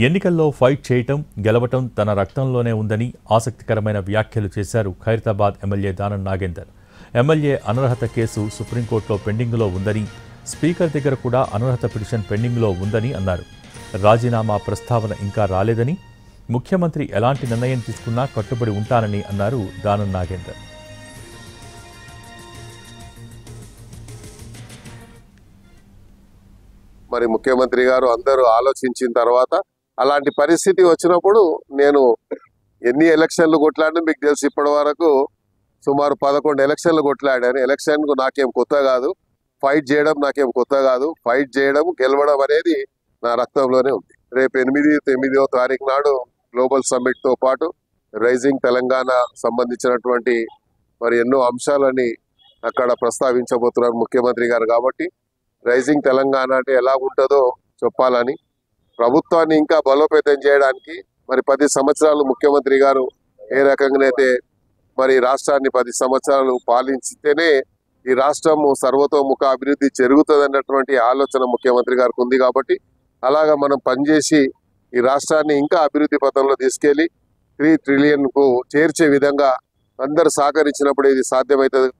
ఎన్నికల్లో ఫైట్ చేయటం, గెలవటం తన రక్తంలోనే ఉందని ఆసక్తికరమైన వ్యాఖ్యలు చేశారు ఖైరతాబాద్ ఎమ్మెల్యే దానం నాగేందర్. ఎమ్మెల్యే అనర్హత కేసు సుప్రీంకోర్టులో పెండింగ్లో ఉందని, స్పీకర్ దగ్గర కూడా అనర్హత పిటిషన్ పెండింగ్లో ఉందని అన్నారు. రాజీనామా ప్రస్తావన ఇంకా రాలేదని, ముఖ్యమంత్రి ఎలాంటి నిర్ణయం తీసుకున్నా కట్టుబడి ఉంటానని అన్నారు దానం నాగేందర్. మరి ముఖ్యమంత్రి గారు అందరూ ఆలోచించిన తర్వాత అలాంటి పరిస్థితి వచ్చినప్పుడు నేను ఎన్ని ఎలక్షన్లు కొట్లాడినా మీకు తెలుసు, ఇప్పటి వరకు సుమారు 11 ఎలక్షన్లు కొట్లాడాను. ఎలక్షన్కు నాకేం కొత్త కాదు, ఫైట్ చేయడం నాకేం కొత్త కాదు. ఫైట్ చేయడం, గెలవడం అనేది నా రక్తంలోనే ఉంది. రేపు 8వ తారీఖు నాడు గ్లోబల్ సమ్మిట్తో పాటు రైజింగ్ తెలంగాణ సంబంధించినటువంటి మరి ఎన్నో అంశాలని అక్కడ ప్రస్తావించబోతున్నారు ముఖ్యమంత్రి గారు. కాబట్టి రైజింగ్ తెలంగాణ అంటే ఎలా ఉంటుందో చెప్పాలని, ప్రభుత్వాన్ని ఇంకా బలోపేతం చేయడానికి మరి 10 సంవత్సరాలు ముఖ్యమంత్రి గారు ఏ రకంగానైతే మరి రాష్ట్రాన్ని 10 సంవత్సరాలు పాలించితేనే ఈ రాష్ట్రం సర్వతోముఖ అభివృద్ధి జరుగుతుంది అన్నటువంటి ఆలోచన ముఖ్యమంత్రి గారికి ఉంది. కాబట్టి అలాగా మనం పనిచేసి ఈ రాష్ట్రాన్ని ఇంకా అభివృద్ధి పథంలో తీసుకెళ్లి 3 ట్రిలియన్కు చేర్చే విధంగా అందరూ సహకరించినప్పుడు ఇది సాధ్యమవుతుంది.